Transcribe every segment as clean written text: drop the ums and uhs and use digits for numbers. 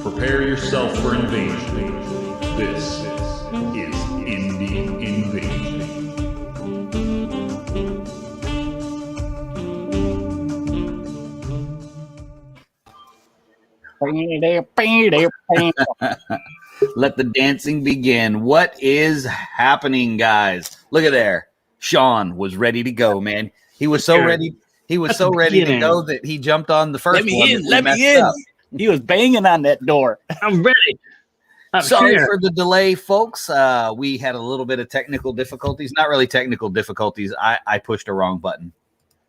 Prepare yourself for invasion. This is Indie Invasion. Let the dancing begin. What is happening, guys? Look at there. Sean was ready to go, man. He was so ready. He was so ready to go that he jumped on the first one. Let me in. He was banging on that door. I'm ready. Sorry for the delay, folks. We had a little bit of technical difficulties. Not really technical difficulties. I pushed a wrong button.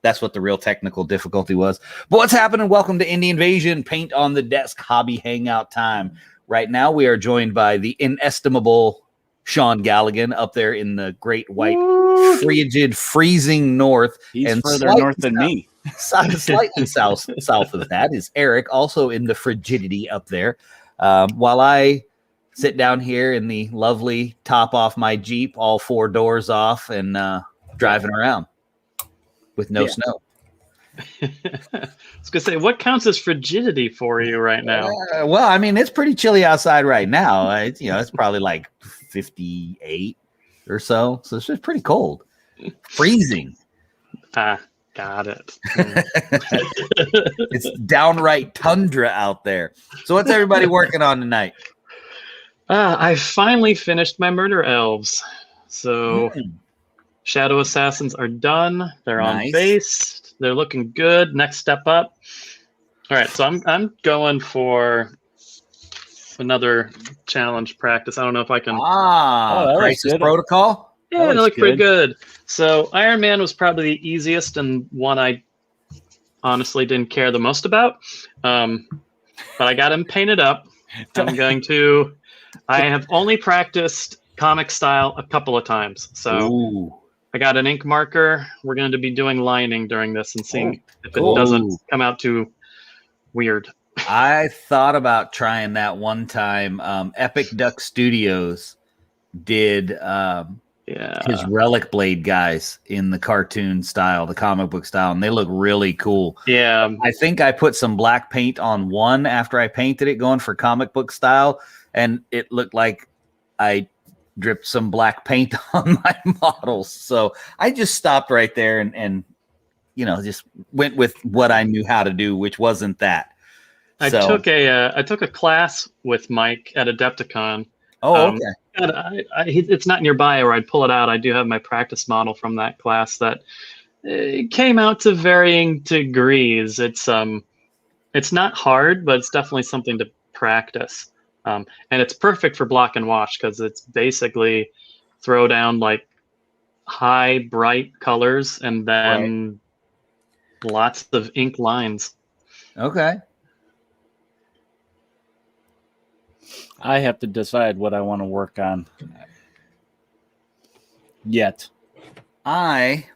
That's what the real technical difficulty was. But what's happening? Welcome to Indie Invasion, Paint on the Desk Hobby Hangout time. Right now, we are joined by the inestimable Sean Galligan up there in the great white, frigid, freezing north. He's and further north than me. Slightly south of that is Eric, also in the frigidity up there. While I sit down here in the lovely top off my Jeep, all four doors off, and driving around with no snow. I was gonna say, what counts as frigidity for you right now? Well, I mean, it's pretty chilly outside right now. It's probably like 58 or so. So it's just pretty cold, freezing. Got it. It's downright tundra out there. So what's everybody working on tonight? I finally finished my Murder Elves. So Shadow Assassins are done. They're on base. They're looking good. Next step up. All right, so I'm going for another challenge practice. I don't know if I can. Crisis Protocol. Yeah, they look pretty good. So Iron Man was probably the easiest and one I honestly didn't care the most about. But I got him painted up. I have only practiced comic style a couple of times. So I got an ink marker. We're going to be doing lining during this and seeing if it doesn't come out too weird. I thought about trying that one time. Epic Duck Studios did his Relic Blade guys in the cartoon style, the comic book style, and they look really cool. Yeah. I think I put some black paint on one after I painted it going for comic book style, and it looked like I dripped some black paint on my models. So I just stopped right there and just went with what I knew how to do, which wasn't that. I took a class with Mike at Adepticon. Okay. It's not in your bio, or I'd pull it out. I do have my practice model from that class that came out to varying degrees. It's not hard, but it's definitely something to practice. And it's perfect for block and wash because it's basically throw down like high, bright colors and then lots of ink lines. Okay. I have to decide what I want to work on yet. I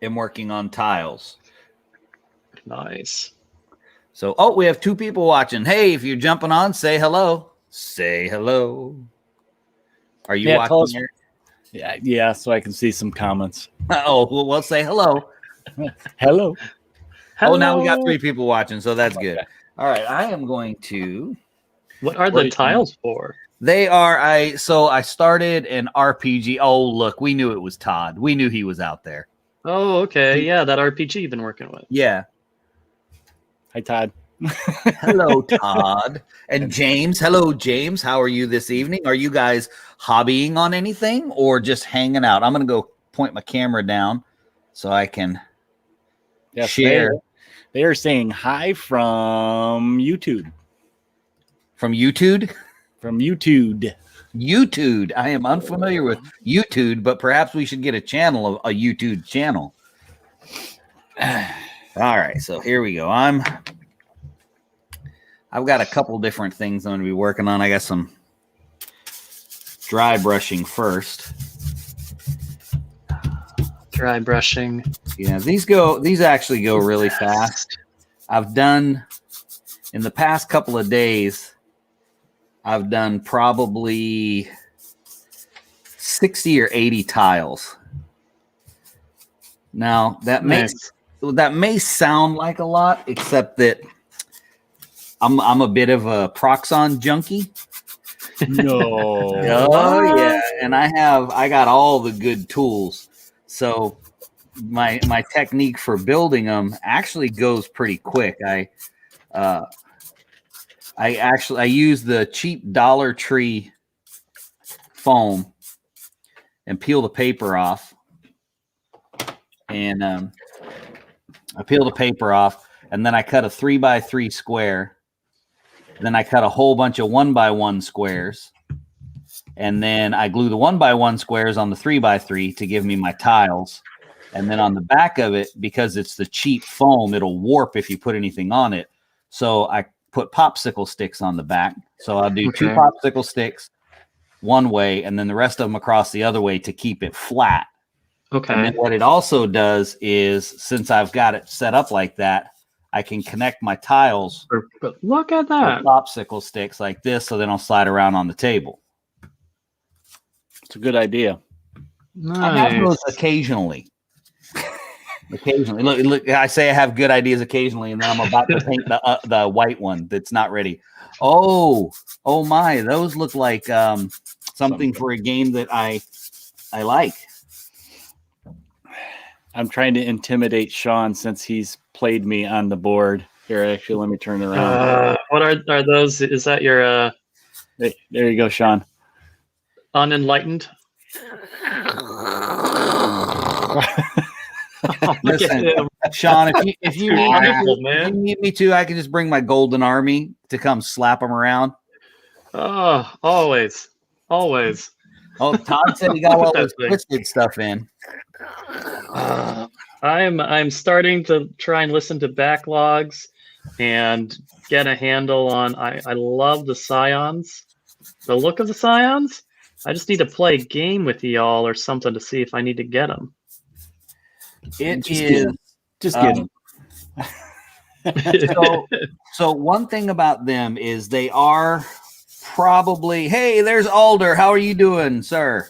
am working on tiles. Nice. So, we have two people watching. Hey, if you're jumping on, say hello. Say hello. Are you watching here? Yeah, so I can see some comments. Well, say hello. Hello. Oh, now we got three people watching, so that's good. All right, I am going to... What are the tiles for? They are, I started an RPG. Oh, look, we knew it was Todd. We knew he was out there. Oh, okay. Yeah, that RPG you've been working with. Yeah. Hi, Todd. Hello, Todd. And James. Hello, James. How are you this evening? Are you guys hobbying on anything or just hanging out? I'm going to go point my camera down so I can share. They are saying hi from YouTube. From YouTube? From YouTube. YouTube. I am unfamiliar with YouTube, but perhaps we should get a YouTube channel. All right, so here we go. I've got a couple different things I'm going to be working on. I got some dry brushing first. Dry brushing. Yeah, these actually go really fast. I've done in the past couple of days, I've done probably 60 or 80 tiles. Now that may sound like a lot, except that I'm a bit of a Proxon junkie. No. Oh yeah, and I got all the good tools. So my technique for building them actually goes pretty quick. I use the cheap Dollar Tree foam and peel the paper off. And I peel the paper off, and then I cut a 3x3 square. Then I cut a whole bunch of 1x1 squares. And then I glue the 1x1 squares on the 3x3 to give me my tiles. And then on the back of it, because it's the cheap foam, it'll warp if you put anything on it. So I put popsicle sticks on the back. So I'll do 2 popsicle sticks one way, and then the rest of them across the other way to keep it flat. Okay. And then what it also does is, since I've got it set up like that, I can connect my tiles But look at that. with popsicle sticks like this, so they don't slide around on the table. It's a good idea. I have Nice. those occasionally. Occasionally, look. I say I have good ideas occasionally, and then I'm about to paint the white one that's not ready. Oh my! Those look like something for a game that I like. I'm trying to intimidate Sean since he's played me on the board. Here, actually, let me turn it around. What are those? Is that your There you go, Sean. unenlightened? Listen, Sean, if you need me to, I can just bring my golden army to come slap them around. Oh, always. Oh, Todd said he got all this twisted stuff in. I'm starting to try and listen to backlogs and get a handle on. I love the Scions, the look of the Scions. I just need to play a game with y'all or something to see if I need to get them. It Just is Just kidding. so one thing about them is they are probably. Hey, there's Alder. How are you doing, sir?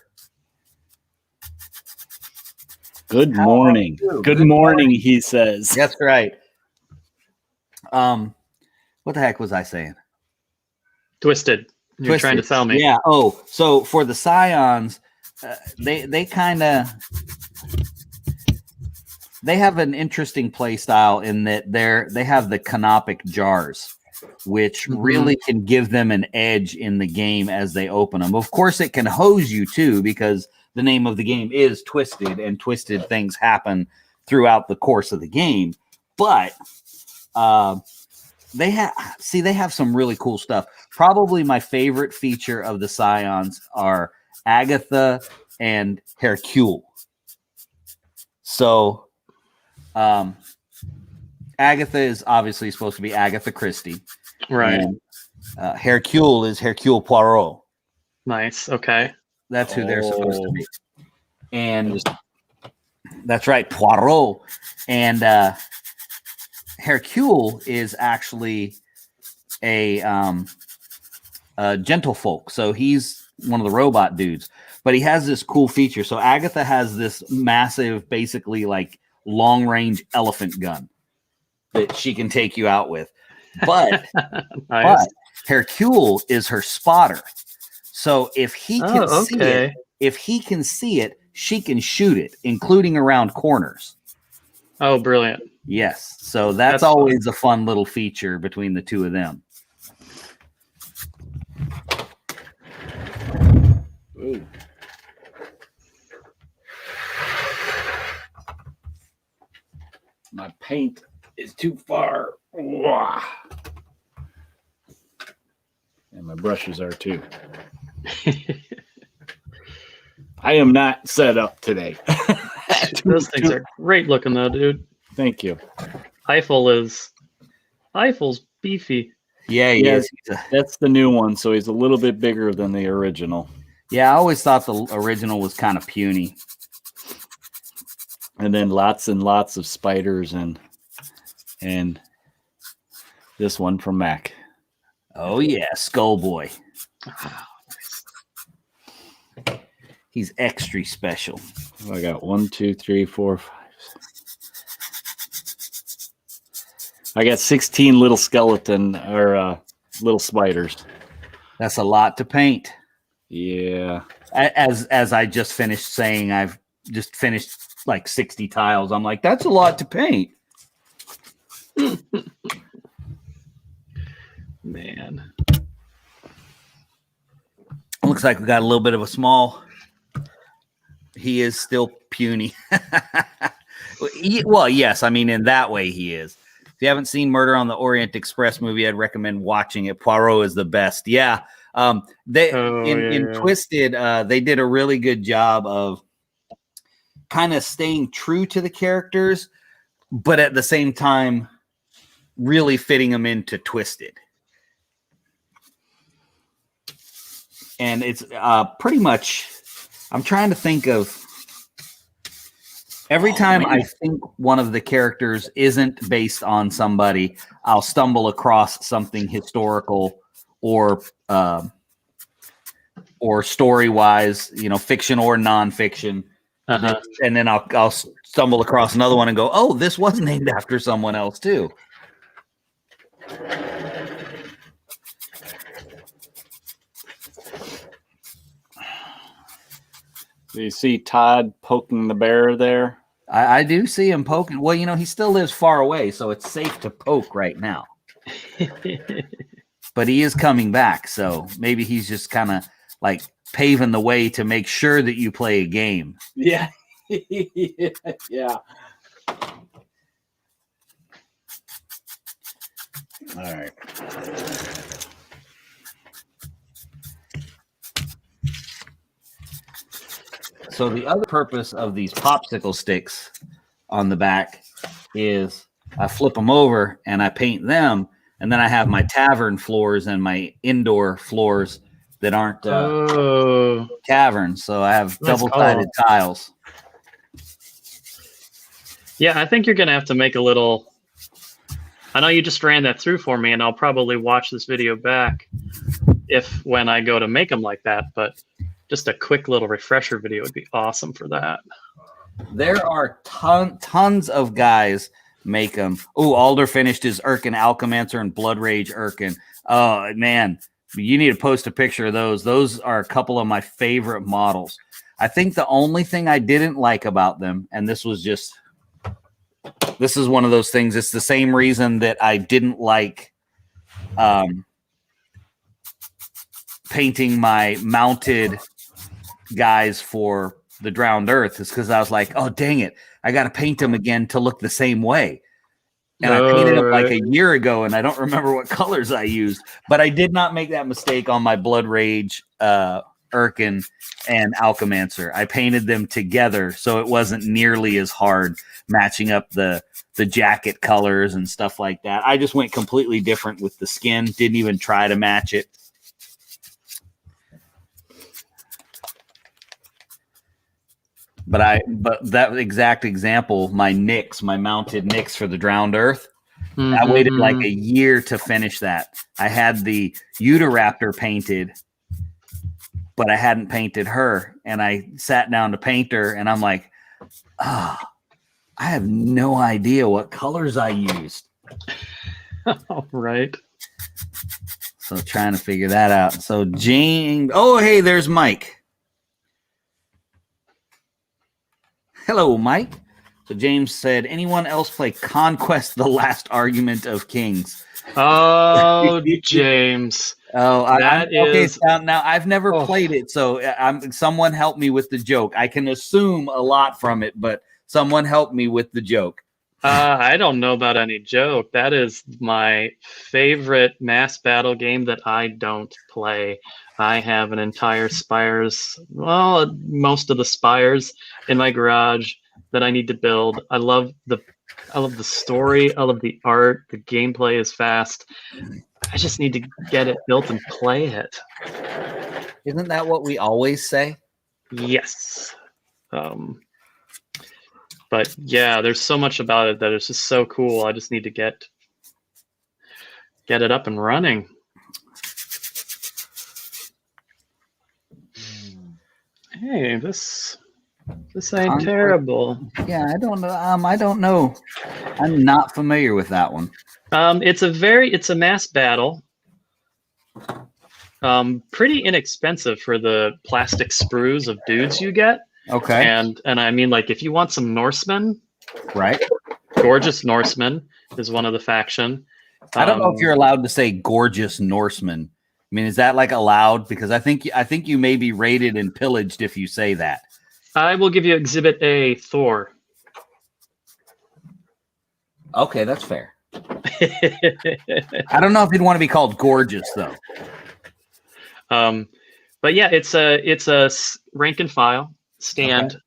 Good How morning. are you? Good morning, he says. That's right. What the heck was I saying? Twisted. You're trying to tell me. Yeah. Oh, so for the Scions, they kind of they have an interesting play style in that they have the canopic jars, which really can give them an edge in the game as they open them. Of course, it can hose you too, because the name of the game is Twisted, and twisted things happen throughout the course of the game. But they have some really cool stuff. Probably my favorite feature of the Scions are Agatha and Hercule. So Agatha is obviously supposed to be Agatha Christie. Right. And, Hercule is Hercule Poirot. Nice. Okay. That's who they're supposed to be. And that's right, Poirot. And Hercule is actually a gentlefolk. So he's one of the robot dudes. But he has this cool feature. So Agatha has this massive, basically like long-range elephant gun that she can take you out with. But, Nice. but Hercule is her spotter. So if he can see it, she can shoot it, including around corners. Oh, brilliant. Yes. So that's always a fun little feature between the two of them. Ooh. My paint is too far. Wah. And my brushes are too. I am not set up today. Those things are great looking though, dude. Thank you. Eiffel's beefy. Yeah, he is. That's the new one, so he's a little bit bigger than the original. Yeah, I always thought the original was kind of puny. And then lots and lots of spiders and this one from Mac. Oh yeah, Skull Boy. He's extra special. I got 1, 2, 3, 4, 5. I got 16 little skeleton or little spiders. That's a lot to paint. Yeah. As I just finished saying, I've just finished like 60 tiles. I'm like, that's a lot to paint. Man. Looks like we got a little bit of a small. He is still puny. Well, yes. I mean, in that way, he is. If you haven't seen Murder on the Orient Express movie, I'd recommend watching it. Poirot is the best. Yeah. In Twisted, they did a really good job of kind of staying true to the characters, but at the same time, really fitting them into Twisted. And it's pretty much, I'm trying to think of, every time I think one of the characters isn't based on somebody, I'll stumble across something historical or story-wise, fiction or nonfiction. Uh-huh. And then I'll stumble across another one and go, oh, this was named after someone else too. Do you see Todd poking the bear there? I do see him poking. Well, he still lives far away, so it's safe to poke right now. But he is coming back, so maybe he's just kind of like paving the way to make sure that you play a game. Yeah. Yeah. All right. So the other purpose of these popsicle sticks on the back is I flip them over and I paint them, and then I have my tavern floors and my indoor floors that aren't caverns. So I have double-sided tiles. Yeah, I think you're going to have to make a little... I know you just ran that through for me, and I'll probably watch this video back when I go to make them like that, but just a quick little refresher video would be awesome for that. There are tons of guys make them. Oh, Alder finished his Urkin Alchemancер and Blood Rage Urkin. Oh, man. You need to post a picture of those. Those are a couple of my favorite models. I think the only thing I didn't like about them, and this is one of those things, it's the same reason that I didn't like painting my mounted guys for the Drowned Earth, is because I was like, oh, dang it, I got to paint them again to look the same way. And I painted them like a year ago, and I don't remember what colors I used. But I did not make that mistake on my Blood Rage, Urkin, and Alchemancер. I painted them together, so it wasn't nearly as hard matching up the jacket colors and stuff like that. I just went completely different with the skin. Didn't even try to match it. But that exact example, my mounted Nyx for the Drowned Earth, I waited like a year to finish that. I had the Utahraptor painted, but I hadn't painted her. And I sat down to paint her, and I'm like, I have no idea what colors I used. All right. So trying to figure that out. So James, hey, there's Mike. Hello, Mike. So James said, anyone else play Conquest: The Last Argument of Kings? Oh, James. Okay. Now I've never played it, so someone help me with the joke. I can assume a lot from it, but someone help me with the joke. I don't know about any joke. That is my favorite mass battle game that I don't play. I have an entire most of the spires in my garage that I need to build. I love the story. I love the art. The gameplay is fast. I just need to get it built and play it. Isn't that what we always say? Yes. But yeah, there's so much about it that is just so cool. I just need to get it up and running. Hey, this ain't terrible. Yeah, I don't know. I don't know. I'm not familiar with that one. It's a mass battle. Pretty inexpensive for the plastic sprues of dudes you get. Okay. And I mean, like, if you want some Norsemen, Right. gorgeous Norsemen is one of the faction. I don't know if you're allowed to say gorgeous Norseman. I mean, is that like allowed? Because I think you may be raided and pillaged if you say that. I will give you Exhibit A, Thor. Okay, that's fair. I don't know if you'd want to be called gorgeous though. But yeah, it's a rank and file stand,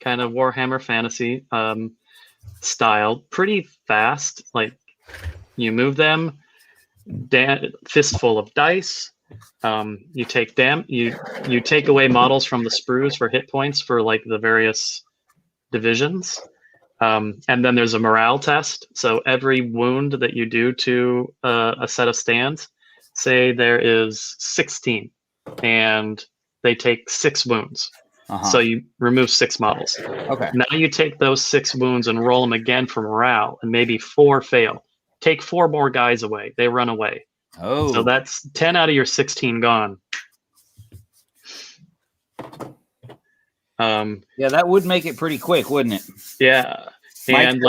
kind of Warhammer Fantasy style. Pretty fast. Like, you move them, fistful of dice. You take you take away models from the sprues for hit points for like the various divisions. And then there's a morale test. So every wound that you do to a set of stands, say there is 16, and they take 6 wounds. So you remove 6 models. Okay. Now you take those 6 wounds and roll them again for morale, and maybe 4 fail. Take 4 more guys away. They run away. Oh. So that's 10 out of your 16 gone. Yeah, that would make it pretty quick, wouldn't it? Yeah. And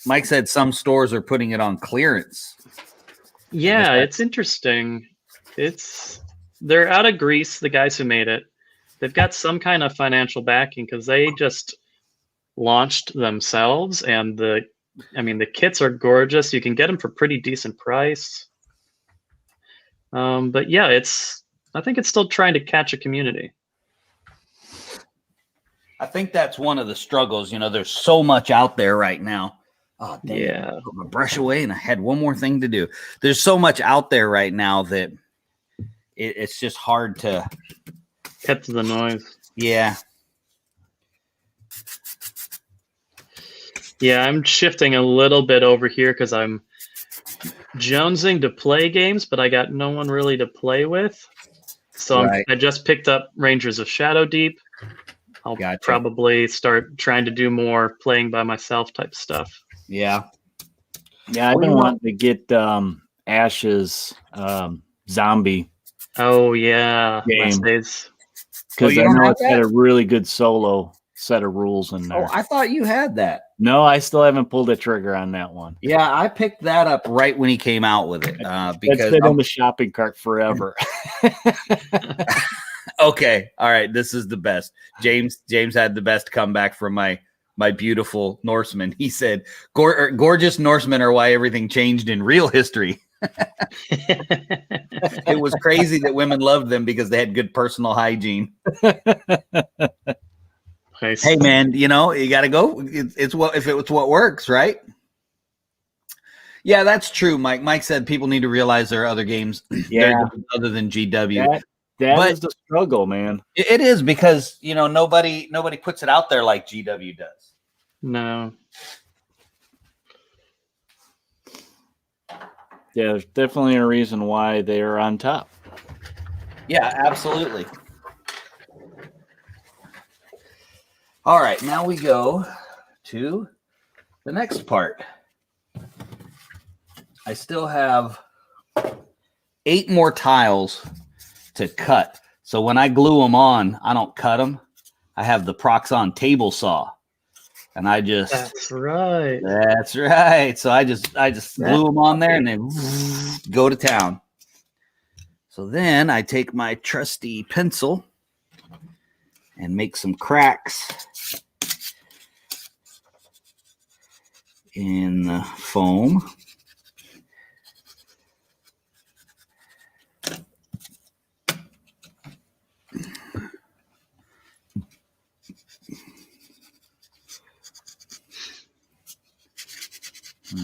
Mike said some stores are putting it on clearance. Yeah, it's interesting. They're out of Greece, the guys who made it. They've got some kind of financial backing because they just launched themselves, and the kits are gorgeous. You can get them for pretty decent price. But yeah, I think it's still trying to catch a community. I think that's one of the struggles. There's so much out there right now. Oh, dang, yeah. I put my brush away and I had one more thing to do. There's so much out there right now that it's just hard to cut to the noise. Yeah. Yeah, I'm shifting a little bit over here because I'm jonesing to play games, but I got no one really to play with. So I just picked up Rangers of Shadow Deep. I'll probably start trying to do more playing by myself type stuff. Yeah. Yeah, I've been wanting to get Ash's zombie. Oh, yeah. Game. Because I know it's got a really good solo set of rules in there. Oh, I thought you had that. No, I still haven't pulled the trigger on that one. Yeah, I picked that up right when he came out with it. Because it's been in the shopping cart forever. Okay, all right, this is the best. James had the best comeback from my beautiful Norseman. He said, "Gorgeous Norsemen are why everything changed in real history." It was crazy that women loved them because they had good personal hygiene. Nice. Hey, man, you got to go. It's what works, right? Yeah, that's true, Mike. Mike said people need to realize there are other games other than GW. That is the struggle, man. It is because nobody puts it out there like GW does. No. Yeah, there's definitely a reason why they are on top. Yeah, absolutely. All right, now we go to the next part. I still have 8 more tiles to cut. So when I glue them on, I don't cut them. I have the Proxon table saw. And I just That's right. So I just glue them on there and then go to town. So then I take my trusty pencil and make some cracks in the foam.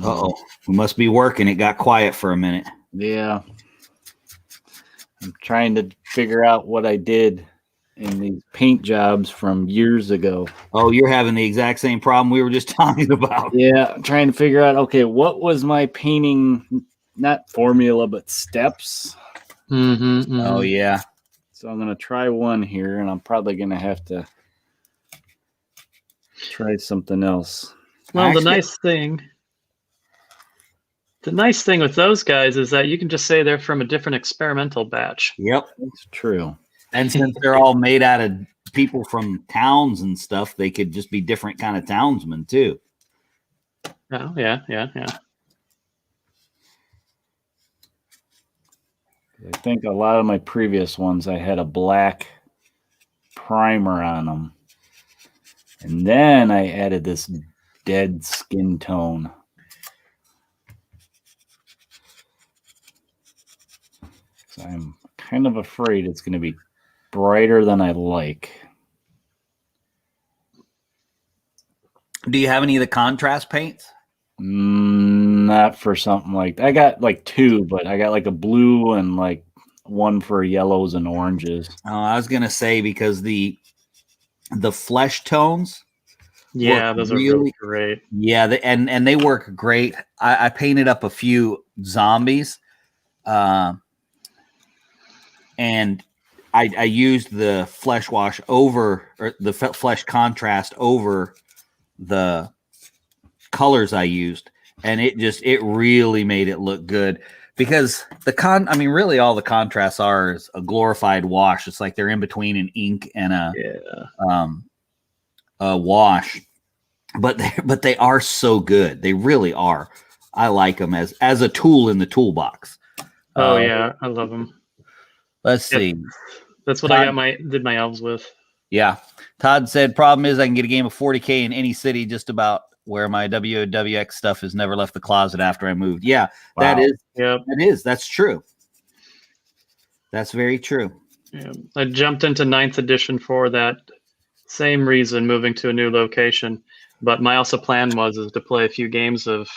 Uh-oh. We must be working. It got quiet for a minute. Yeah. I'm trying to figure out what I did in these paint jobs from years ago. Oh, you're having the exact same problem we were just talking about. Yeah, I'm trying to figure out, okay, what was my painting, not formula, but steps? Mm-hmm. Oh, yeah. So I'm going to try one here, and I'm probably going to have to try something else. Well, the nice thing The nice thing with those guys is that you can just say they're from a different experimental batch. Yep. That's true. And since they're all made out of people from towns and stuff, they could just be different kind of townsmen too. Oh, yeah. I think a lot of my previous ones, I had a black primer on them. And then I added this dead skin tone. So I'm kind of afraid it's going to be brighter than I like. Do you have any of the contrast paints? Not for something like I got like two, but I got like a blue and like one for yellows and oranges. Oh, I was gonna say because the flesh tones. Yeah, those are really great. Yeah, and they work great. I painted up a few zombies, and I used the flesh wash over or the flesh contrast over the colors I used, and it really made it look good because really all the contrasts are is a glorified wash. It's like they're in between an ink and a wash, but they are so good. They really are. I like them as a tool in the toolbox. Oh yeah, I love them. Let's see. That's what Todd, I did my elves with. Yeah. Todd said, problem is I can get a game of 40K in any city just about where my WWX stuff has never left the closet after I moved. Yeah, wow. That's true. That's very true. Yeah. I jumped into 9th edition for that same reason, moving to a new location. But my also plan was to play a few games of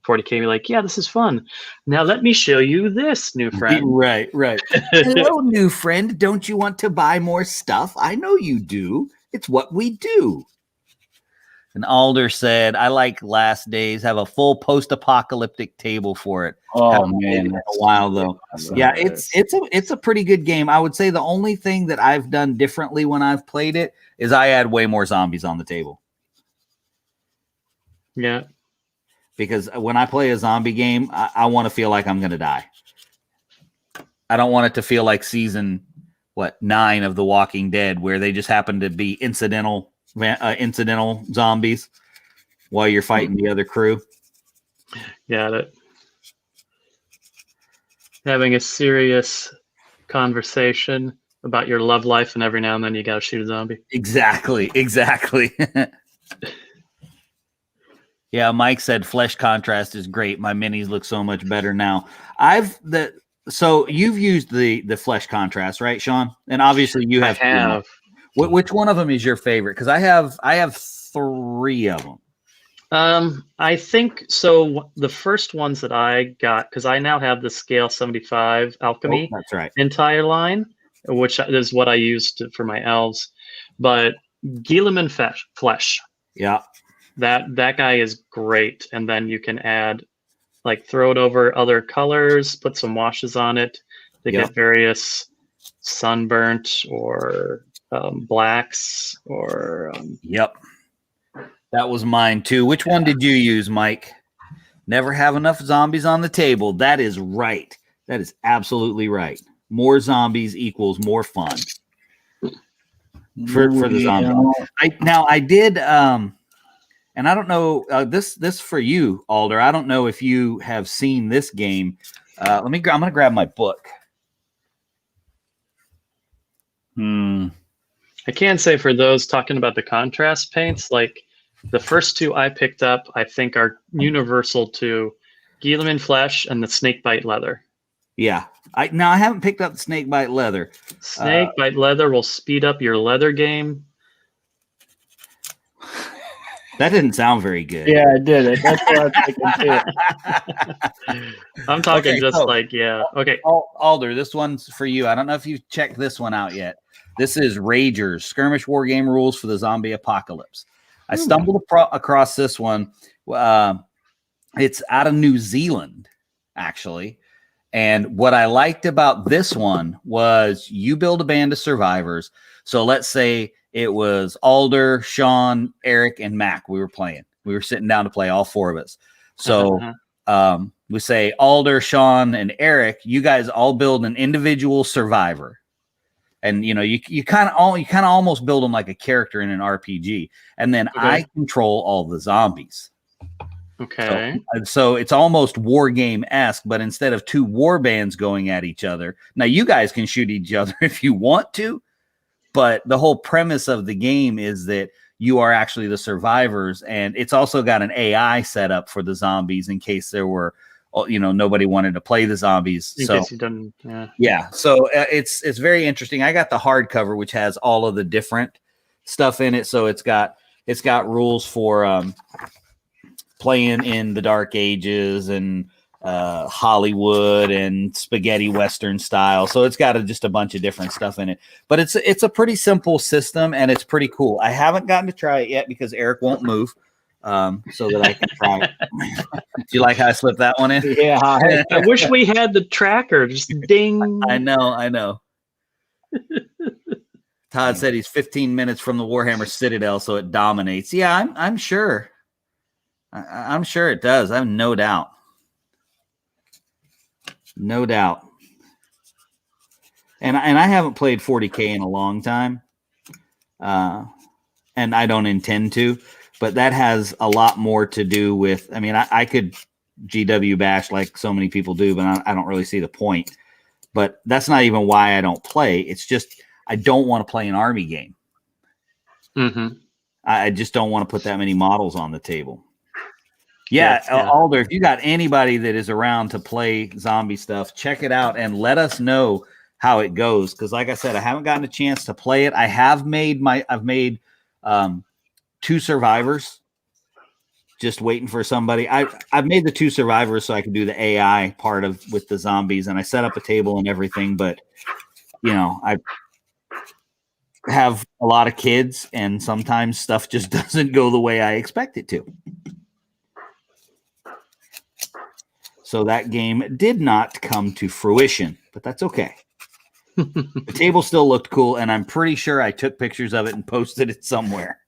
40K and be like, yeah, this is fun. Now let me show you this, new friend. Right. Hello, new friend. Don't you want to buy more stuff? I know you do. It's what we do. And Alder said, I like Last Days, have a full post-apocalyptic table for it. Oh man, a while though. Yeah, it's a pretty good game. I would say the only thing that I've done differently when I've played it is I add way more zombies on the table. Yeah. Because when I play a zombie game, I want to feel like I'm going to die. I don't want it to feel like season 9 of The Walking Dead, where they just happen to be incidental zombies while you're fighting the other crew. Got it. Having a serious conversation about your love life, and every now and then you got to shoot a zombie. Exactly. Yeah, Mike said flesh contrast is great. My minis look so much better now. So you've used the flesh contrast, right, Sean? And obviously you have. I have. Which one of them is your favorite? Because I have 3 of them. I think so. The first ones that I got, because I now have the Scale 75 Alchemy that's right. entire line, which is what I used for my elves. But Gundam Flesh. Yeah. That guy is great. And then you can add, throw it over other colors, put some washes on it to get various sunburnt or blacks or that was mine too. Which one did you use, Mike? Never have enough zombies on the table. That is right. That is absolutely right. More zombies equals more fun for the zombies. I did and I don't know this for you, Alder. I don't know if you have seen this game. I'm going to grab my book. I can say for those talking about the contrast paints, the first 2 I picked up, I think are universal to Gundam Flesh and the Snakebite Leather. Yeah. I haven't picked up the Snakebite Leather. Snakebite Leather will speed up your leather game. That didn't sound very good. Yeah, I did it. That's what I'm thinking too. I'm talking Okay. Alder, this one's for you. I don't know if you've checked this one out yet. This is Ragers, Skirmish War Game Rules for the Zombie Apocalypse. I stumbled across this one. It's out of New Zealand, actually. And what I liked about this one was you build a band of survivors. So let's say it was Alder, Sean, Eric, and Mac. We were playing. We were sitting down to play, all 4 of us. So we say Alder, Sean, and Eric, you guys all build an individual survivor. And you kind of almost build them like a character in an RPG. And then I control all the zombies. Okay. So it's almost war game-esque, but instead of two war bands going at each other, now you guys can shoot each other if you want to, but the whole premise of the game is that you are actually the survivors, and it's also got an AI set up for the zombies in case there were, nobody wanted to play the zombies. In case you didn't, yeah. So it's very interesting. I got the hardcover, which has all of the different stuff in it. So it's got rules for playing in the Dark Ages and Hollywood and spaghetti Western style. So it's got just a bunch of different stuff in it. But it's a pretty simple system, and it's pretty cool. I haven't gotten to try it yet because Eric won't move. So that I can try it. Do you like how I slipped that one in? Yeah. I wish we had the tracker. Just ding. I know. Todd said he's 15 minutes from the Warhammer Citadel, so it dominates. Yeah, I'm sure. I'm sure it does. I have no doubt. No doubt. And I haven't played 40K in a long time. And I don't intend to. But that has a lot more to do with, I could GW bash like so many people do, but I don't really see the point. But that's not even why I don't play. It's just I don't want to play an army game. Mm-hmm. I just don't want to put that many models on the table. Yeah, Alder, if you got anybody that is around to play zombie stuff, check it out and let us know how it goes. Because like I said, I haven't gotten a chance to play it. I've made 2 survivors, just waiting for somebody. I've made the 2 survivors so I can do the AI part with the zombies, and I set up a table and everything. But I have a lot of kids, and sometimes stuff just doesn't go the way I expect it to. So that game did not come to fruition, but that's okay. The table still looked cool, and I'm pretty sure I took pictures of it and posted it somewhere.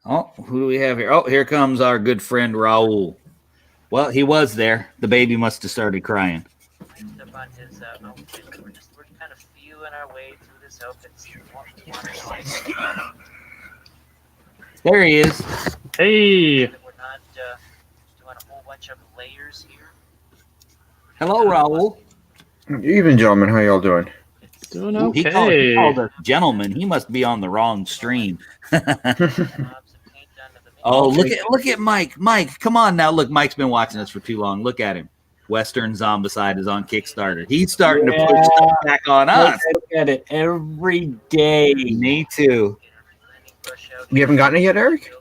Oh, who do we have here? Oh, here comes our good friend Raul. Well, he was there. The baby must have started crying. Up on his outfit. We're kind of feeling our way through this outfit. There he is. Hey. We're not doing a whole bunch of layers here. Hello, Raul. Even gentlemen, how y'all doing? Doing Ooh, he called us gentlemen. He must be on the wrong stream. Oh, look at Mike. Mike, come on now. Look, Mike's been watching us for too long. Look at him. Western Zombicide is on Kickstarter. He's starting to push stuff back on us. I look at it every day. Me too. You haven't gotten it yet, Eric?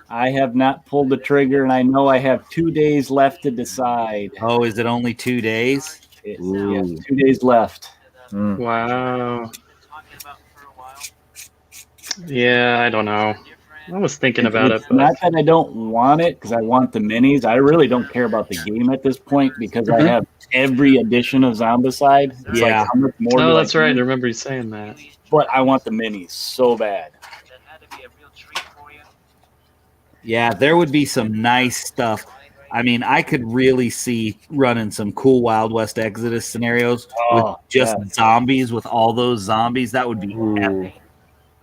I have not pulled the trigger, and I know I have 2 days left to decide. Oh, is it only 2 days? Yeah, 2 days left. Wow. Yeah, I don't know. I was thinking about it. But not that I don't want it, because I want the minis. I really don't care about the game at this point, because I have every edition of Zombicide. It's like, how much more no, that's right. I remember you saying that. But I want the minis so bad. Yeah, there would be some nice stuff. I could really see running some cool Wild West Exodus scenarios with just zombies, with all those zombies. That would be epic.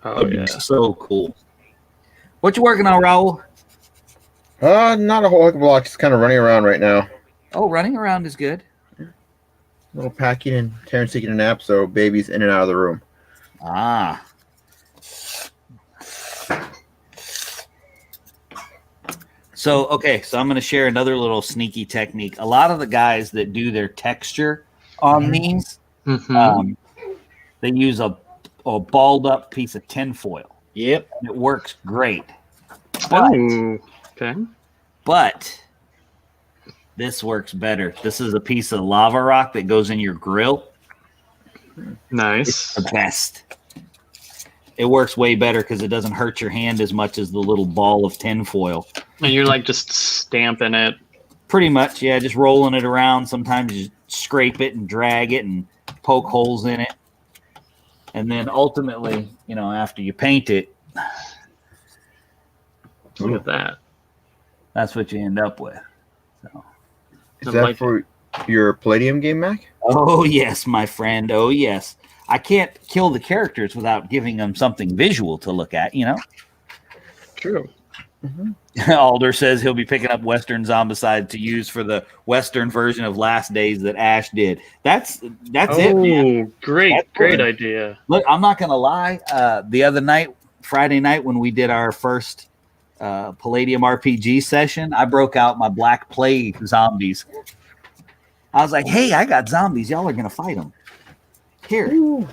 Oh, yeah. So cool. What you working on, Raul? Not a whole heck of a lot. Just kind of running around right now. Oh, running around is good. A little packing and Terrence taking a nap, so baby's in and out of the room. Ah. So I'm going to share another little sneaky technique. A lot of the guys that do their texture on these, they use a balled up piece of tinfoil. Yep. And it works great. But this works better. This is a piece of lava rock that goes in your grill. Nice. It's the best. It works way better because it doesn't hurt your hand as much as the little ball of tinfoil. And you're like just stamping it. Pretty much, yeah. Just rolling it around. Sometimes you scrape it and drag it and poke holes in it. And then ultimately, after you paint it, Look at that. that's what you end up with. So. Is that for your Palladium game, Mac? Oh, yes, my friend. Oh, yes. I can't kill the characters without giving them something visual to look at, True. Alder says he'll be picking up Western Zombicide to use for the Western version of Last Days that Ash did. That's it, man. Oh, great idea. Look, I'm not going to lie. The other night, Friday night, when we did our first Palladium RPG session, I broke out my Black Plague zombies. I was like, hey, I got zombies. Y'all are going to fight them. Here. Ooh.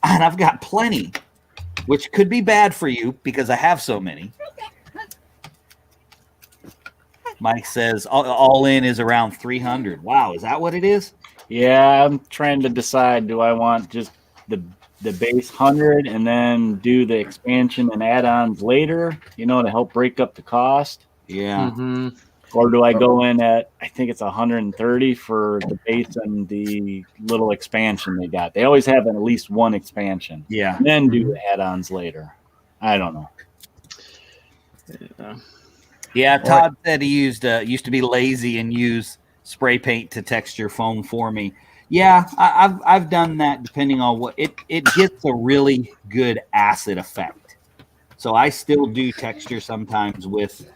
And I've got plenty, which could be bad for you because I have so many. Mike says all in is around 300. Wow, is that what it is? Yeah, I'm trying to decide, do I want just the base 100 and then do the expansion and add-ons later, to help break up the cost? Yeah. Mm-hmm. Or do I go in at, I think it's 130 for the base and the little expansion they got. They always have at least one expansion. Yeah. And then do the add-ons later. I don't know. Yeah, Todd said he used to be lazy and use spray paint to texture foam for me. Yeah, I've done that depending on what it gets a really good acid effect. So I still do texture sometimes with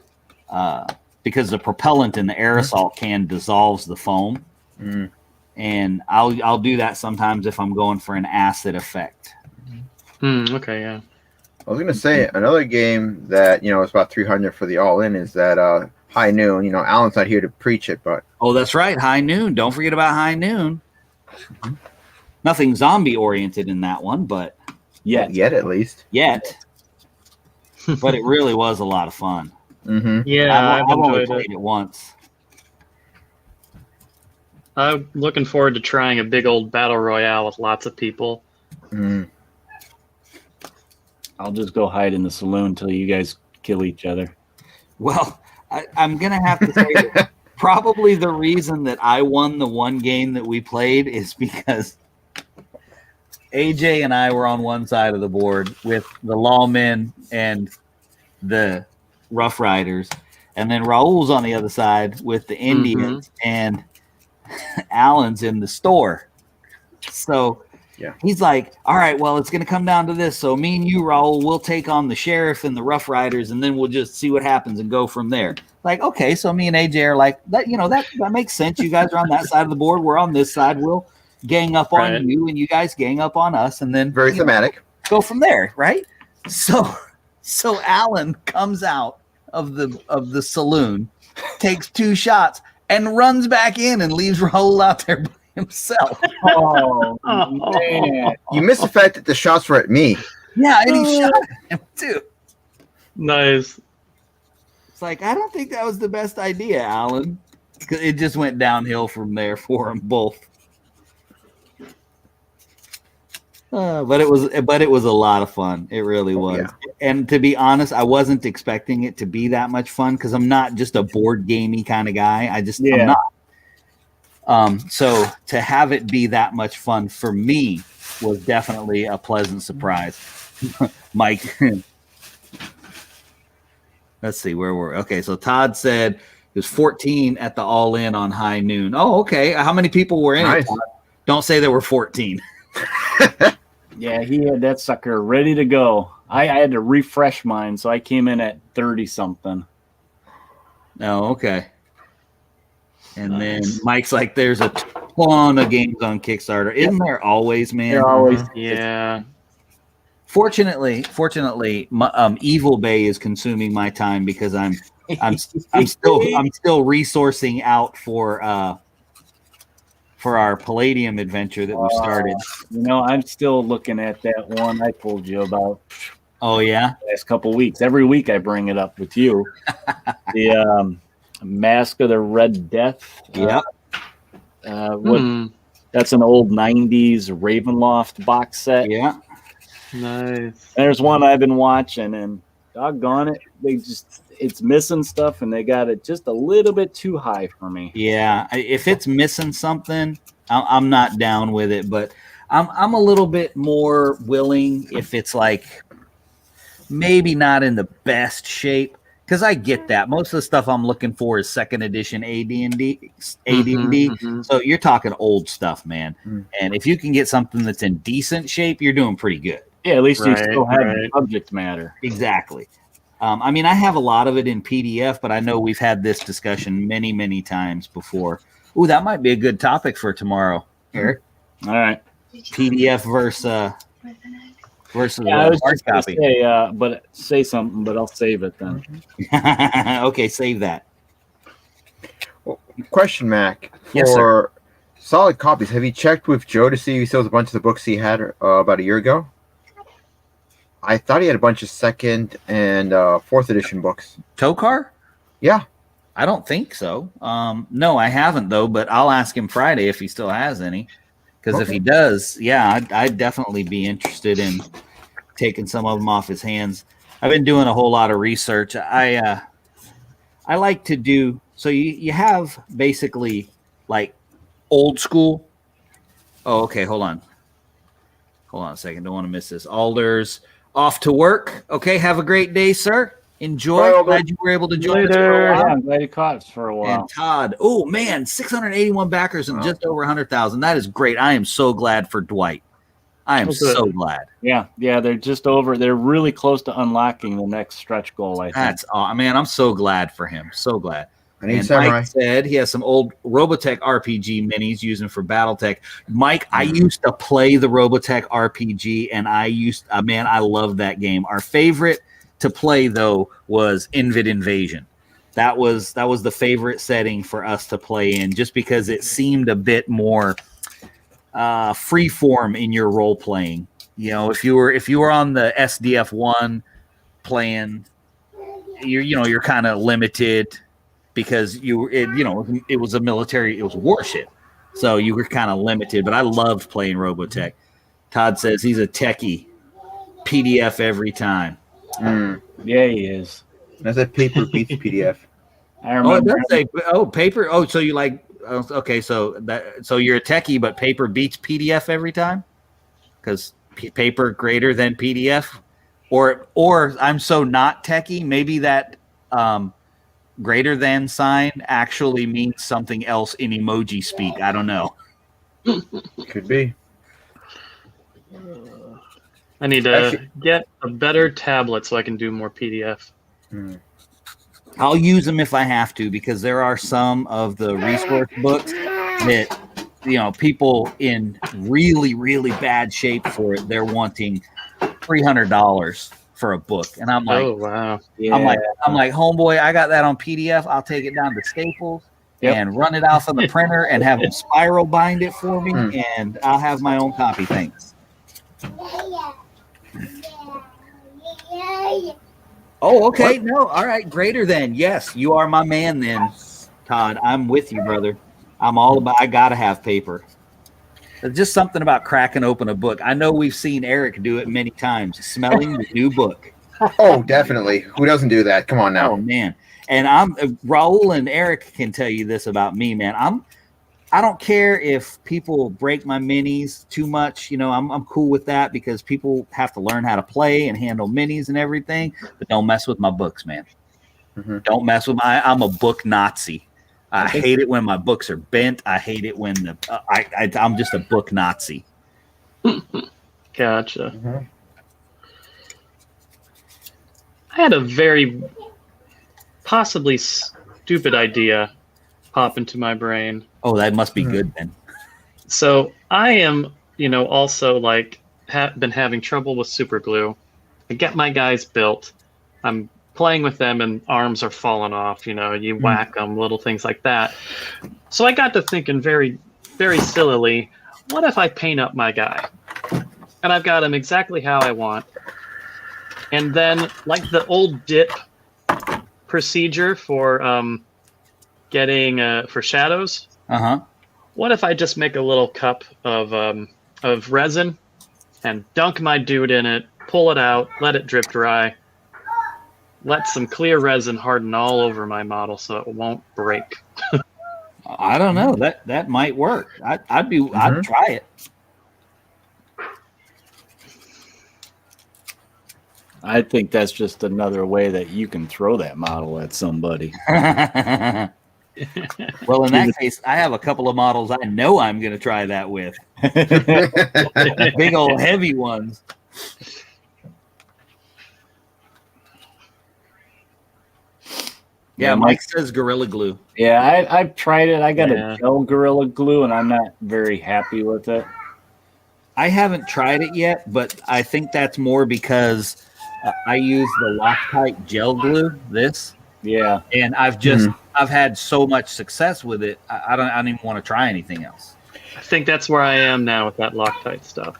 because the propellant in the aerosol can dissolves the foam. Mm. And I'll do that sometimes if I'm going for an acid effect. Okay, yeah. I was gonna say another game that is about 300 for the all-in is that High Noon. Alan's not here to preach it, but that's right, High Noon. Don't forget about High Noon. Mm-hmm. Nothing zombie oriented in that one, but yet at least. But it really was a lot of fun. Mm-hmm. Yeah, I've only enjoyed played it once. I'm looking forward to trying a big old battle royale with lots of people. Mm. I'll just go hide in the saloon until you guys kill each other. Well, I'm going to have to say that probably the reason that I won the one game that we played is because AJ and I were on one side of the board with the lawmen and the Rough Riders, and then Raul's on the other side with the Indians, and Alan's in the store. So yeah, he's like, all right, well, it's going to come down to this. So me and you, Raul, we'll take on the sheriff and the Rough Riders, and then we'll just see what happens and go from there. Like, okay, so me and AJ are like, that makes sense. You guys are on that side of the board. We're on this side. We'll gang up on you, and you guys gang up on us, and then very thematic. Go from there, right? So Alan comes out of the saloon, takes 2 shots, and runs back in and leaves Raul out there by himself. Oh, man. You missed the fact that the shots were at me. Yeah, and he shot him too. Nice. It's like, I don't think that was the best idea, Alan. It just went downhill from there for them both. But it was a lot of fun. It really was. Yeah. And to be honest, I wasn't expecting it to be that much fun because I'm not just a board gamey kind of guy. I'm not. So to have it be that much fun for me was definitely a pleasant surprise. Mike, let's see where we're. Okay, so Todd said it was 14 at the all-in on High Noon. Oh, okay. How many people were in it? Todd? Don't say there were 14. Yeah, he had that sucker ready to go. I had to refresh mine, so I came in at 30-something. Oh, okay. And then Mike's like, there's a ton of games on Kickstarter. Isn't there always, man? There always. Yeah. Fortunately, Evil Bay is consuming my time because I'm still resourcing out for our Palladium adventure that we started. I'm still looking at that one I told you about. Oh yeah, the last couple of weeks. Every week I bring it up with you. The Mask of the Red Death. Yeah. That's an old 90s Ravenloft box set. Yeah. Nice. There's one I've been watching, and doggone it, it's missing stuff, and they got it just a little bit too high for me. Yeah, if it's missing something, I'm not down with it. But I'm a little bit more willing if it's like maybe not in the best shape, because I get that most of the stuff I'm looking for is second edition AD&D. So you're talking old stuff, man. And if you can get something that's in decent shape, you're doing pretty good. Yeah, at least you still have the subject matter. Exactly. I mean, I have a lot of it in PDF, but I know we've had this discussion many, many times before. Ooh, that might be a good topic for tomorrow, Eric. All right. PDF versus hard copy. Say something, but I'll save it then. Okay, save that. Well, question, Mac. Yes, For solid copies, have you checked with Joe to see if he still has a bunch of the books he had about a year ago? I thought he had a bunch of second and fourth edition books. Tokar? Yeah. I don't think so. No, I haven't, though, but I'll ask him Friday if he still has any. Because if he does, yeah, I'd definitely be interested in taking some of them off his hands. I've been doing a whole lot of research. I like to do, so you have basically like old school. Oh, okay, hold on a second. Don't want to miss this. Alders off to work. Okay, have a great day, sir. Enjoy. Glad you were able to join us for a while. Yeah, I'm glad you caught us for a while. And Todd, oh man, 681 backers and just over 100,000. That is great. I am so glad for Dwight. I am so glad. Yeah, they're just over. They're really close to unlocking the next stretch goal, I think. That's man, I'm so glad for him. So glad. And Mike said he has some old Robotech RPG minis using for BattleTech. Mike, I used to play the Robotech RPG, and I love that game. Our favorite to play though was Invid Invasion. That was the favorite setting for us to play in, just because it seemed a bit more free form in your role playing. You know, if you were on the SDF 1 playing, you're kind of limited because it was a military, it was a warship, so you were kind of limited. But I loved playing Robotech. Todd says he's a techie. PDF every time. Yeah, he is. That's a paper beats PDF. I remember. It does say paper. Oh, so you like? Okay, so you're a techie, but paper beats PDF every time because paper greater than PDF, or I'm so not techie. Maybe that greater than sign actually means something else in emoji speak. I don't know. Could be. I need to get a better tablet so I can do more PDF. I'll use them if I have to, because there are some of the resource books that, people in really, really bad shape for it, they're wanting $300 for a book. And I'm like, oh, wow. Yeah. I'm like, homeboy, I got that on PDF. I'll take it down to Staples and run it off of the printer and have them spiral bind it for me, and I'll have my own copy. Thanks. Oh, okay. No, all right. Greater than. Yes, you are my man then, Todd. I'm with you, brother. I'm all about, I got to have paper. There's just something about cracking open a book. I know we've seen Eric do it many times, smelling the new book. Oh, definitely. Who doesn't do that? Come on now. Oh, man. And Raul and Eric can tell you this about me, man. I don't care if people break my minis too much. I'm cool with that, because people have to learn how to play and handle minis and everything. But don't mess with my books, man. Don't mess with I'm a book Nazi. I hate it when my books are bent. I hate it when I'm just a book Nazi. Gotcha. I had a very possibly stupid idea pop into my brain. Oh, that must be good then. So I am, also been having trouble with super glue. I get my guys built. I'm playing with them and arms are falling off. You whack them, little things like that. So I got to thinking very, very sillily, what if I paint up my guy? And I've got him exactly how I want. And then, like the old dip procedure for getting for shadows. What if I just make a little cup of resin and dunk my dude in it, pull it out, let it drip dry, let some clear resin harden all over my model so it won't break. I don't know. That might work. I'd try it. I think that's just another way that you can throw that model at somebody. Well, in that case, I have a couple of models I know I'm going to try that with. Big old heavy ones. Yeah, Mike says Gorilla Glue. Yeah, I've tried it. I got a gel Gorilla Glue, and I'm not very happy with it. I haven't tried it yet, but I think that's more because I use the Loctite gel glue. Yeah, and I've had so much success with it. I don't even want to try anything else. I think that's where I am now with that Loctite stuff.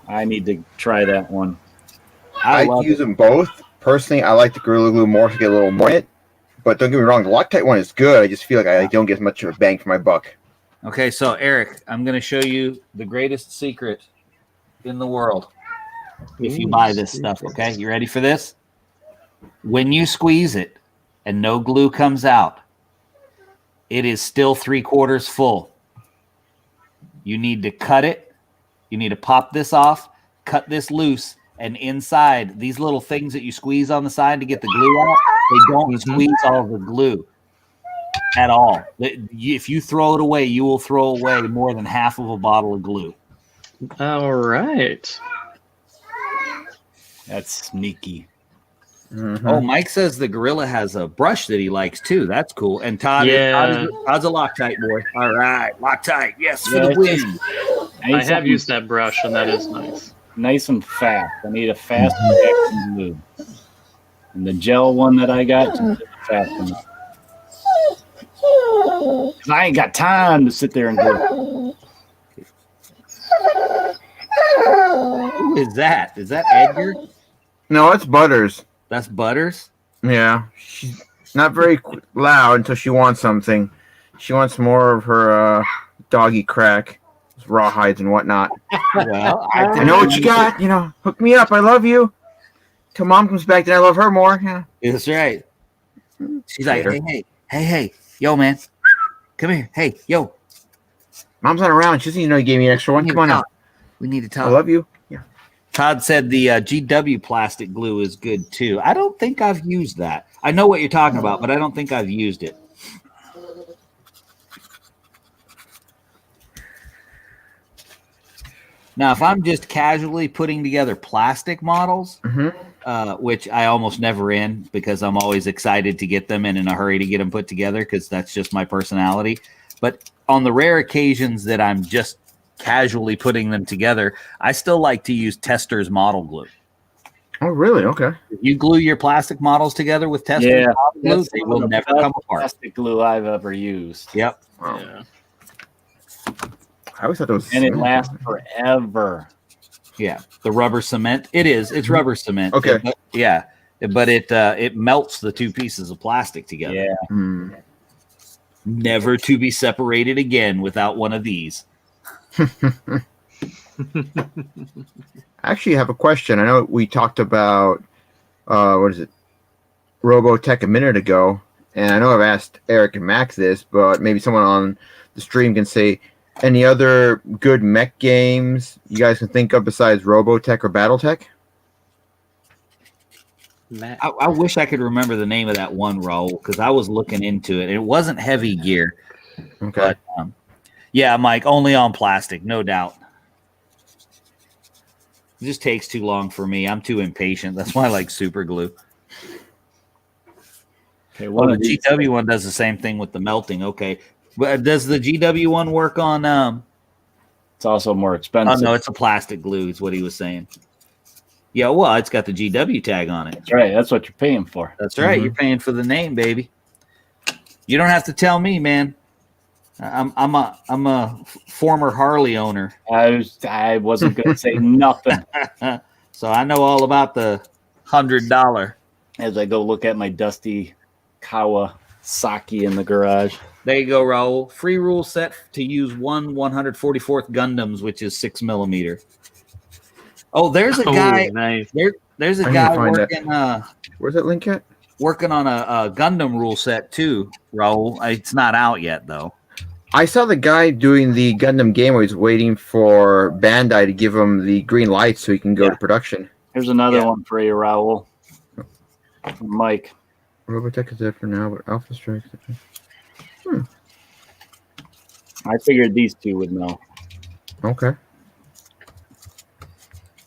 I need to try that one. I use them both. Personally, I like the Gorilla Glue more to get a little more in it. But don't get me wrong, the Loctite one is good. I just feel like I don't get as much of a bang for my buck. Okay, so Eric, I'm going to show you the greatest secret in the world. If you buy this stuff, okay? You ready for this? When you squeeze it and no glue comes out, it is still 3/4 full. You need to cut it. You need to pop this off, cut this loose, and inside, these little things that you squeeze on the side to get the glue out, they don't squeeze all the glue at all. If you throw it away, you will throw away more than half of a bottle of glue. All right. That's sneaky. Mm-hmm. Oh, Mike says the Gorilla has a brush that he likes too. That's cool. And Todd's a Loctite boy. All right, Loctite. Yes, for the win. I have used that brush, and that is nice. Nice and fast. I need a fast reaction glue. And the gel one that I got is fast enough. 'Cause I ain't got time to sit there and do it. Who is that? Is that Edgar? No, it's Butters. That's Butters? Yeah. She's not very loud until she wants something. She wants more of her doggy crack, rawhides and whatnot. Well, I know what you got. You know, hook me up. I love you. Till mom comes back, then I love her more. Yeah. That's right. She's like, hey, yo, man. Come here. Hey, yo. Mom's not around. She doesn't even know you gave me an extra one. Come on out. We need to talk. I love you. Yeah. Todd said the GW plastic glue is good too. I don't think I've used that. I know what you're talking about, but I don't think I've used it. Now, if I'm just casually putting together plastic models, which I almost never in because I'm always excited to get them and in a hurry to get them put together because that's just my personality. But on the rare occasions that I'm just casually putting them together, I still like to use Tester's model glue. Oh, really? Okay. If you glue your plastic models together with Tester's model glue, they will never come apart. Plastic glue I've ever used. Yep. Wow. Yeah. I always thought it was. And it lasts forever. Yeah. The rubber cement. It is. It's rubber cement. Okay. But it melts the two pieces of plastic together. Yeah. Mm. Never to be separated again without one of these. I actually have a question. I know we talked about Robotech a minute ago, and I know I've asked Eric and Max this, but maybe someone on the stream can say any other good mech games you guys can think of besides Robotech or BattleTech? I wish I could remember the name of that one, Raul, because I was looking into it. It wasn't Heavy Gear. Okay. But, yeah, Mike, only on plastic, no doubt. It just takes too long for me. I'm too impatient. That's why I like super glue. Okay, Well, the GW one does the same thing with the melting. Okay. But does the GW one work on it's also more expensive. Oh no, it's a plastic glue, is what he was saying. Yeah, well, it's got the GW tag on it. That's right. That's what you're paying for. That's right. You're paying for the name, baby. You don't have to tell me, man. I'm a former Harley owner. I wasn't going to say nothing. So I know all about the $100. As I go look at my dusty Kawasaki in the garage. There you go, Raul. Free rule set to use one 144th Gundams, which is 6mm. Oh, there's a guy. Nice. There's a I need guy to find working. Where's that link at? working on a Gundam rule set too, Raul. It's not out yet though. I saw the guy doing the Gundam game where he's waiting for Bandai to give him the green light so he can go to production. Here's another one for you, Raul. From Mike. Robotech is there for now, but Alpha Strike. I figured these two would know. Okay.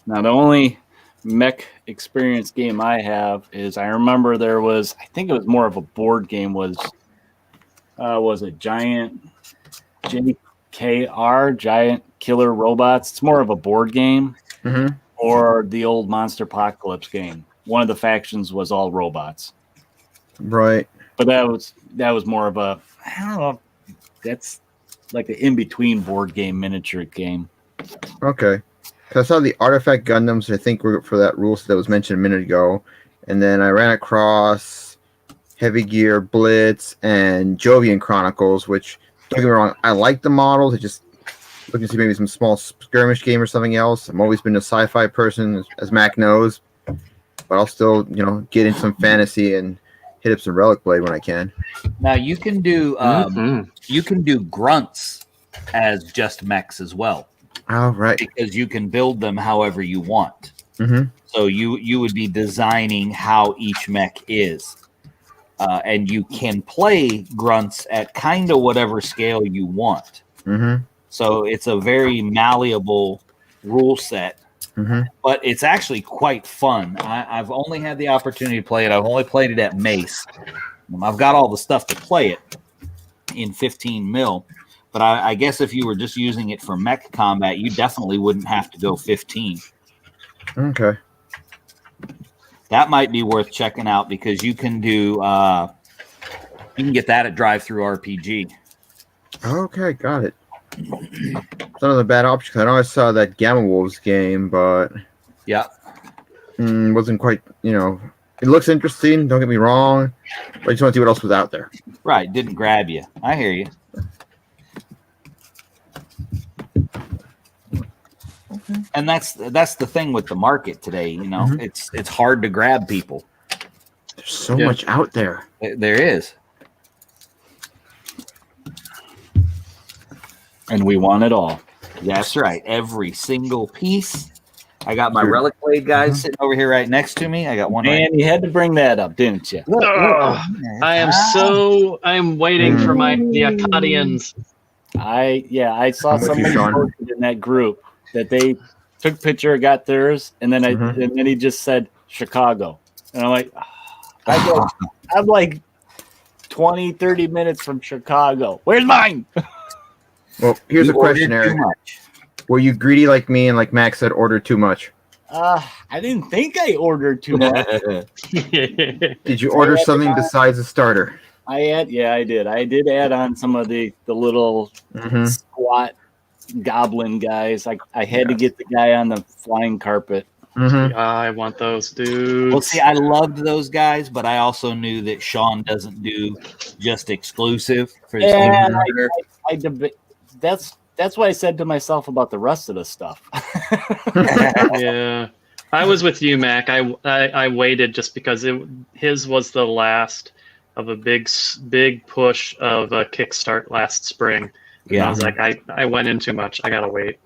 Now, the only mech experience game I have is I remember there was, I think it was more of a board game, was it Giant JKR, Giant Killer Robots? It's more of a board game, or the old Monster Apocalypse game. One of the factions was all robots. Right. But that was more of a, I don't know, that's like an in-between board game, miniature game. Okay. I saw the Artifact Gundams, I think were for that rule set that was mentioned a minute ago. And then I ran across Heavy Gear, Blitz, and Jovian Chronicles, which, don't get me wrong, I like the models. I just looking to see maybe some small skirmish game or something else. I've always been a sci-fi person, as Mac knows. But I'll still, get in some fantasy and hit up some Relic Blade when I can. Now you can do grunts as just mechs as well. Oh, right. Because you can build them however you want. Mm-hmm. So you would be designing how each mech is. And you can play grunts at kind of whatever scale you want. Mm-hmm. So it's a very malleable rule set. Mm-hmm. But it's actually quite fun. I've only had the opportunity to play it. I've only played it at Mace. I've got all the stuff to play it in 15 mil. But I guess if you were just using it for mech combat, you definitely wouldn't have to go 15. Okay. That might be worth checking out because you can do you can get that at Drive-Thru RPG. Okay, got it. It's another bad option. I know I saw that Gamma Wolves game, but yeah, wasn't quite. It looks interesting. Don't get me wrong, but I just want to see what else was out there. Right, didn't grab you. I hear you. And that's the thing with the market today. It's hard to grab people. There's so much out there. There is. And we want it all. That's right. Every single piece. I got my Relic Blade guys sitting over here right next to me. I got one. Man, you had to bring that up, didn't you? I am waiting for the Akkadians. I saw somebody posted in that group that they took a picture, got theirs, and then and then he just said Chicago. And I'm like, I'm like 20, 30 minutes from Chicago. Where's mine? Well, here's a question, Eric. Were you greedy like me and like Max said, order too much? I didn't think I ordered too much. Did you order something besides a starter? I did. I did add on some of the little squat goblin guys. I had to get the guy on the flying carpet. I want those, dude. Well, see, I loved those guys, but I also knew that Sean doesn't do just exclusive for his That's what I said to myself about the rest of the stuff. Yeah, I was with you, Mac. I waited just because his was the last of a big push of a Kickstart last spring. Yeah, I was like, I went in too much. I gotta wait.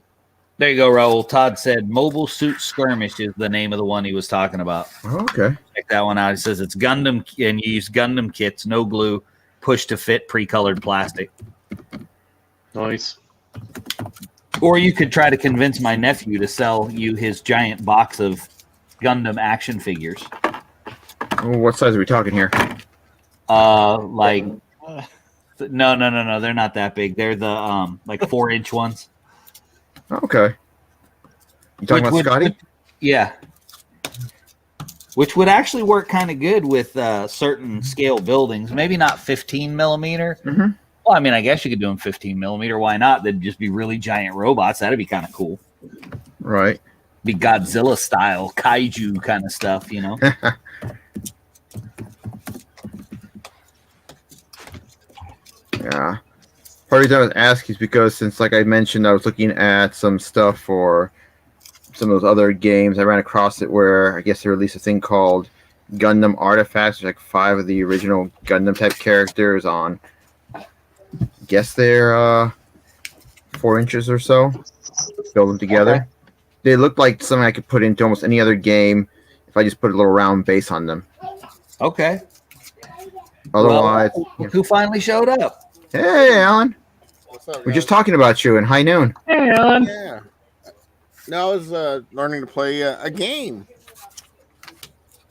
There you go, Raul. Todd said Mobile Suit Skirmish is the name of the one he was talking about. Okay. Check that one out. He says it's Gundam, and you use Gundam kits, no glue, push to fit pre-colored plastic. Nice. Or you could try to convince my nephew to sell you his giant box of Gundam action figures. What size are we talking here? No, they're not that big. They're the like 4-inch ones. Okay. You talking about Scotty? Yeah. Which would actually work kind of good with certain scale buildings. Maybe not 15 millimeter. Mm-hmm. Well, I mean, I guess you could do them 15 millimeter. Why not? They'd just be really giant robots. That'd be kind of cool. Right. Be Godzilla style, kaiju kind of stuff, Yeah. Part of the reason I was asking is because since, like I mentioned, I was looking at some stuff for some of those other games. I ran across it where I guess they released a thing called Gundam Artifacts. There's like 5 of the original Gundam type characters on. Guess they're 4 inches or so. Build them together. Okay. They look like something I could put into almost any other game if I just put a little round base on them. Okay. Otherwise, Well, who finally showed up? hey, Alan. What's up, We're guys? just talking about you in high noon. Hey, Alan. Yeah. No, I was learning to play a game.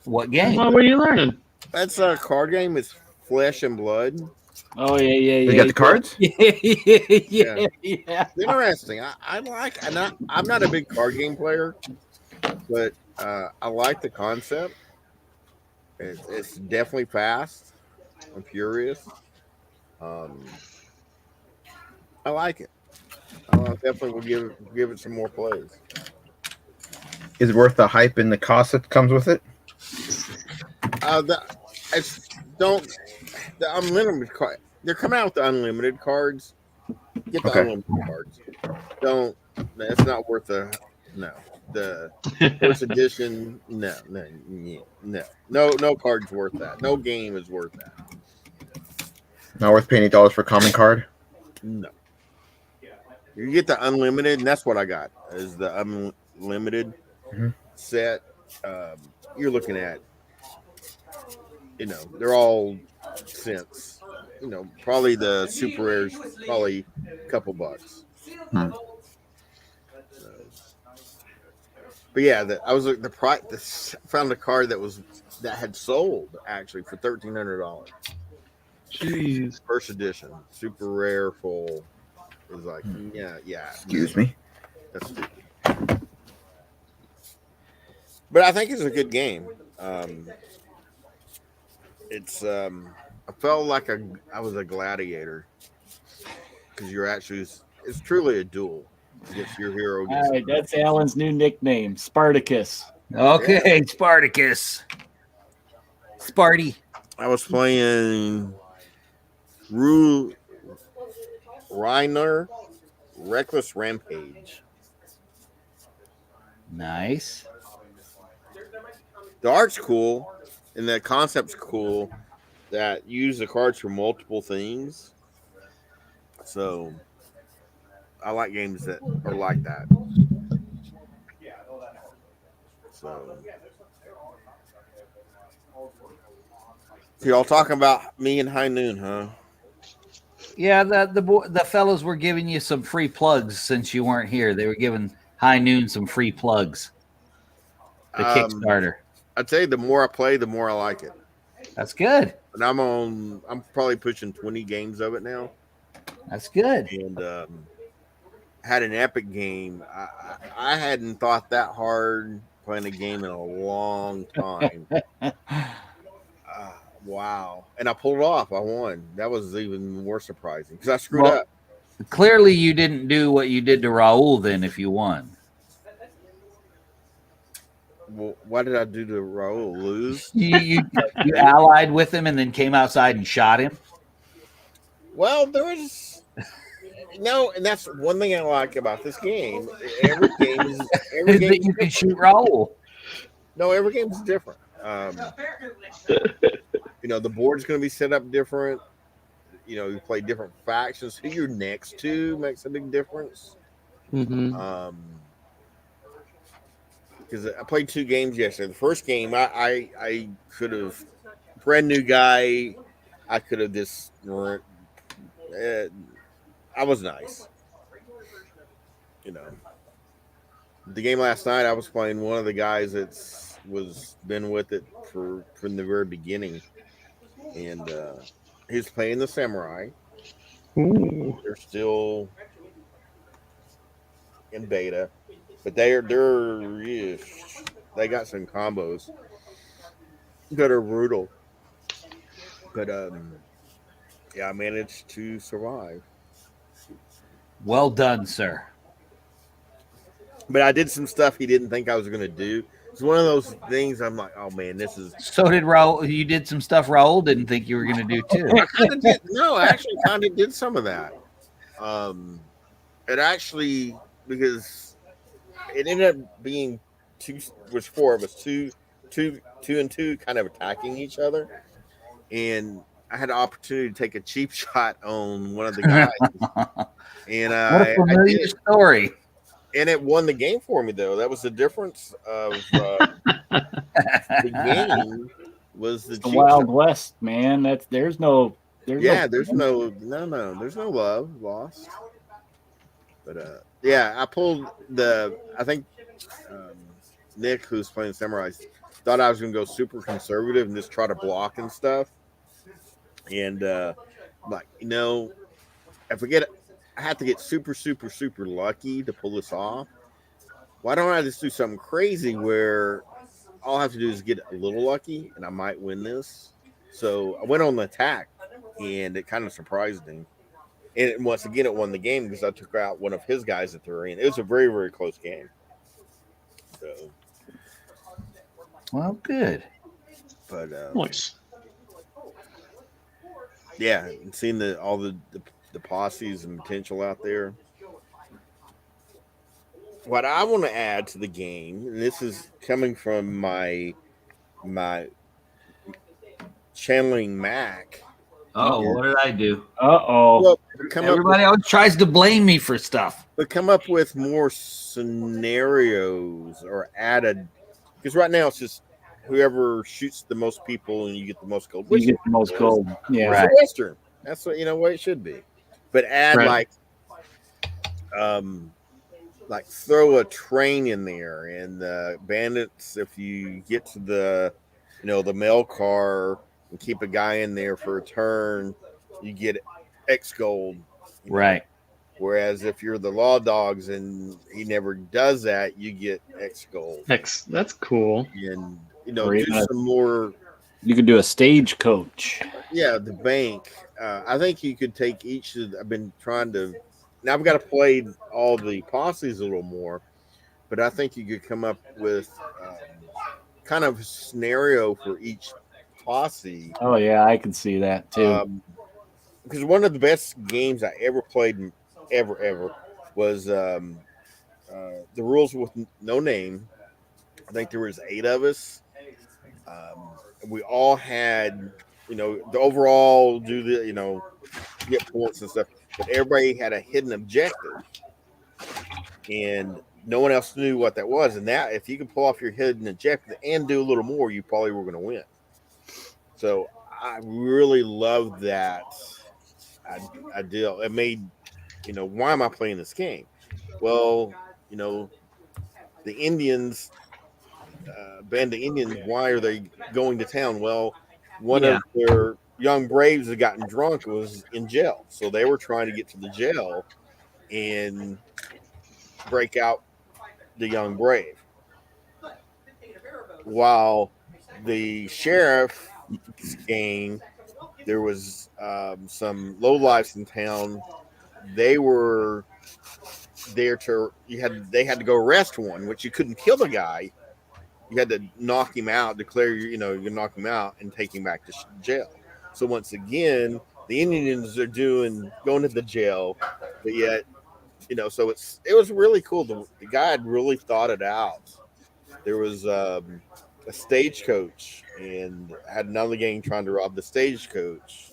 What game? What were you learning? That's a card game. It's Flesh and Blood. Oh yeah. You got the cards? Yeah. Interesting. I like. I'm not a big card game player, but I like the concept. It's definitely fast and furious. I like it. I definitely will give it some more plays. Is it worth the hype and the cost that comes with it? The unlimited card. They're coming out with the unlimited cards. Get the Okay. unlimited cards. It's not worth the first edition. No card's worth that. No game is worth that. Not worth paying $8 for a common card? No. You get the unlimited, and that's what I got. Is the unlimited set. You're looking at, they're all cents. Probably the super rares, probably a couple bucks. Hmm. But yeah, I was the price. Found a card that had sold actually for $1,300. Jeez. First edition, super rare, full. It was like, yeah. Excuse me. That's stupid. But I think it's a good game. It's I felt like I was a gladiator because it's truly a duel against your hero. All right, that's Alan's new nickname, Spartacus. Okay, Spartacus. Sparty. I was playing Reiner Reckless Rampage. Nice. The art's cool and the concept's cool that use the cards for multiple things. So I like games that are like that. So y'all talking about me and High Noon, huh? Yeah, the fellows were giving you some free plugs since you weren't here. They were giving High Noon some free plugs. The Kickstarter. I tell you, the more I play, the more I like it. That's good. And I'm probably pushing 20 games of it now. That's good. And had an epic game. I hadn't thought that hard playing a game in a long time. Wow. And I pulled it off. I won. That was even more surprising because I screwed up. Clearly, you didn't do what you did to Raul then if you won. Well, what did I do to Raul? Lose? You allied with him and then came outside and shot him? Well, there was... No, and that's one thing I like about this game. Every game is that you can shoot Raul. No, every game is different. The board's going to be set up different. You play different factions. Who you're next to makes a big difference. Mm-hmm. Because I played 2 games yesterday. The first game, I could have, brand new guy, I could have just, I was nice. The game last night, I was playing one of the guys that's been with it from the very beginning, and he's playing the samurai. Ooh. They're still in beta, but they got some combos that are brutal. But yeah, I managed to survive. Well done, sir. But I did some stuff he didn't think I was going to do. It's one of those things I'm like, oh man, this is. So did Raul. You did some stuff Raul didn't think you were going to do too. I kind of did. No, I actually kind of did some of that. It actually, because it ended up being 4 of us, 2 two and two kind of attacking each other, and I had the opportunity to take a cheap shot on one of the guys, and What a I familiar did, story. and it won the game for me. Though that was the difference of the game was the It's the cheap Wild shot. West, man. There's no There's no love lost. But yeah, I pulled I think Nick, who's playing Samurai, thought I was going to go super conservative and just try to block and stuff. And like, if I have to get super, super, super lucky to pull this off. Why don't I just do something crazy where all I have to do is get a little lucky and I might win this? So I went on the attack, and it kind of surprised him. And once again, it won the game because I took out one of his guys at the arena. It was a very, very close game. So, Well, good. but Nice. yeah, and seeing all the posses and potential out there. What I want to add to the game, and this is coming from my channeling Mac. Oh, what did I do? Uh-oh. Everybody always tries to blame me for stuff. But come up with more scenarios or added, because right now it's just whoever shoots the most people and you get the most gold. You get the most gold. Yeah. It's Right. a Western. That's what what it should be. But add Right. like throw a train in there, and the bandits, if you get to the the mail car and keep a guy in there for a turn, you get X gold. Right. Whereas if you're the law dogs and he never does that, you get X gold. That's cool. And Or do even some more. You could do a stagecoach. Yeah, the bank. I think you could take each. I've been trying to. Now I've got to play all the posses a little more, but I think you could come up with kind of a scenario for each posse. Oh yeah, I can see that too. Because one of the best games I ever played, ever, was the rules with no name. I think there was 8 of us. We all had, the overall do the, get points and stuff, but everybody had a hidden objective, and no one else knew what that was. And that, if you could pull off your hidden objective and do a little more, you probably were going to win. So I really loved that ideal. It made, why am I playing this game? Well, the Indians, band of Indians, why are they going to town? Well, one of their young braves had gotten drunk and was in jail. So they were trying to get to the jail and break out the young brave. While the sheriff's gang, there was some lowlifes in town. They were there they had to go arrest one, which you couldn't kill the guy. You had to knock him out, declare you knock him out and take him back to jail. So once again, the Indians are going to the jail, but yet, so it was really cool. The guy had really thought it out. There was a stagecoach, and had another gang trying to rob the stagecoach.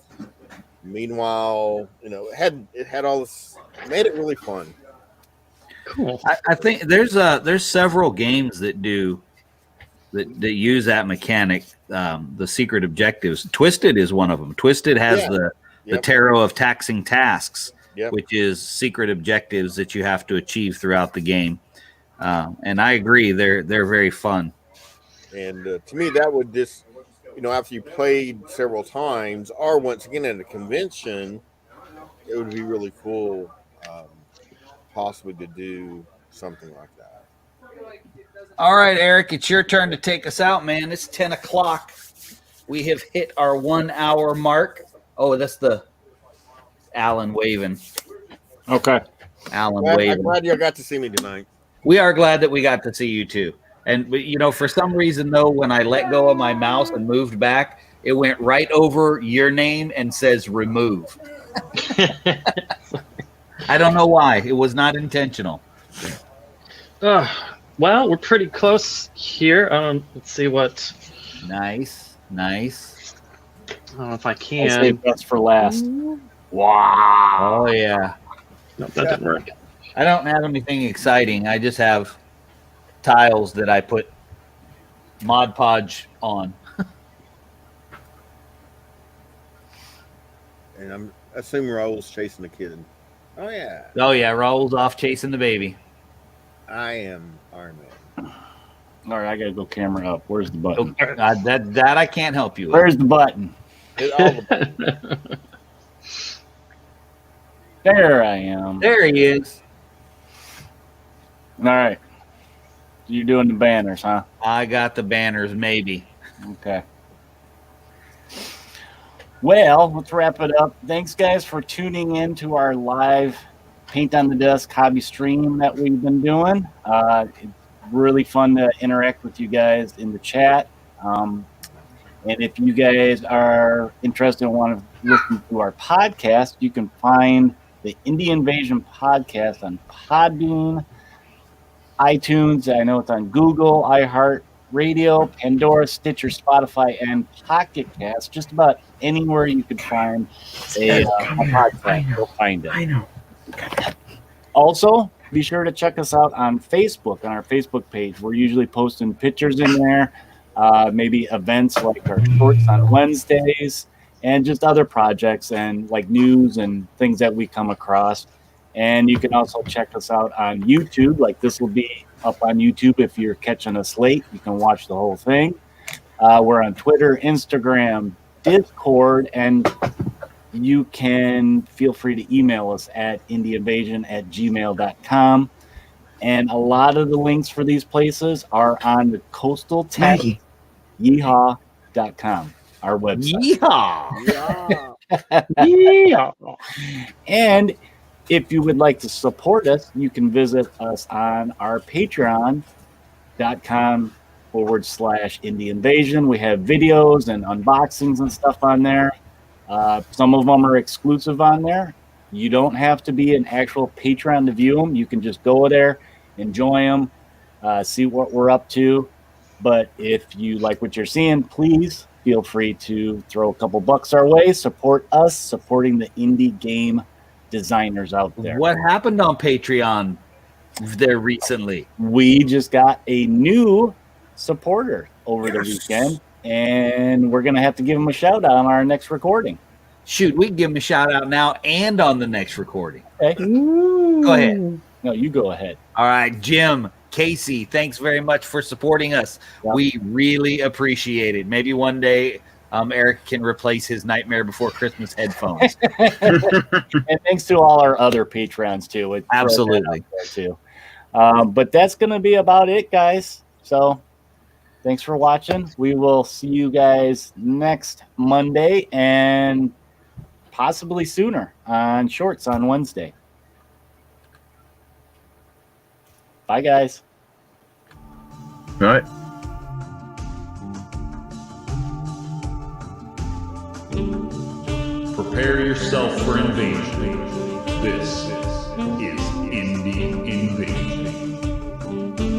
Meanwhile, it had all this, made it really fun. Cool. I think there's several games that use that mechanic. The secret objectives. Twisted is one of them. Twisted has the tarot of taxing tasks, which is secret objectives that you have to achieve throughout the game. And I agree, they're very fun. And to me, that would just, after you played several times, or once again at a convention, it would be really cool, possibly to do something like that. All right, Eric, it's your turn to take us out, man. It's 10 o'clock. We have hit our 1 hour mark. Oh, that's the Alan waving. Okay. Alan I'm waving. glad you got to see me tonight. We are glad that we got to see you too. And for some reason though, when I let go of my mouse and moved back, it went right over your name and says remove. I don't know why. It was not intentional. Well, we're pretty close here. Let's see what. Nice. I don't know if I I can. saved best for last. Wow. Oh yeah. Nope, that didn't work. I don't have anything exciting. I just have tiles that I put Mod Podge on. And I'm assuming Raul's chasing the kid. Oh yeah, Oh yeah, Raul's off chasing the baby. I am Iron Man. All right, I gotta go camera up. Where's the button? That I can't help you with. Where's the button? Hit all the buttons. There I am. There he is. All right. You're doing the banners, huh? I got the banners, maybe. Okay. Well, let's wrap it up. Thanks, guys, for tuning in to our live Paint on the Desk hobby stream that we've been doing. It's really fun to interact with you guys in the chat. And if you guys are interested and want to listen to our podcast, you can find the Indie Invasion podcast on Podbean, iTunes. I know it's on Google, iHeartRadio, Pandora, Stitcher, Spotify, and Pocket Cast. Just about anywhere you could find a podcast, you'll find it. I know. Also, be sure to check us out on Facebook, on our Facebook page. We're usually posting pictures in there, maybe events like our shorts on Wednesdays, and just other projects and like news and things that we come across. And you can also check us out on YouTube. Like this will be up on YouTube if you're catching us late. You can watch the whole thing. We're on Twitter, Instagram, Discord, and you can feel free to email us at indieinvasion@gmail.com. And a lot of the links for these places are on the Coastal Tech Yeehaw.com, our website. Yeehaw! Yeah. And if you would like to support us, you can visit us on our patreon.com/Indie Invasion. We have videos and unboxings and stuff on there. Some of them are exclusive on there. You don't have to be an actual patron to view them. You can just go there, enjoy them, see what we're up to. But if you like what you're seeing, please feel free to throw a couple bucks our way. Support us, supporting the indie game designers out there. What happened on Patreon there recently? We just got a new supporter over the weekend, and we're going to have to give him a shout out on our next recording. Shoot, we can give him a shout out now and on the next recording. Okay. Go ahead. No, you go ahead. All right, Jim, Casey, thanks very much for supporting us. Yep. We really appreciate it. Maybe one day Eric can replace his Nightmare Before Christmas headphones. And thanks to all our other patrons too. Absolutely. Too. But that's going to be about it, guys. So thanks for watching. We will see you guys next Monday and possibly sooner on Shorts on Wednesday. Bye, guys. All right. Prepare yourself for invasion. This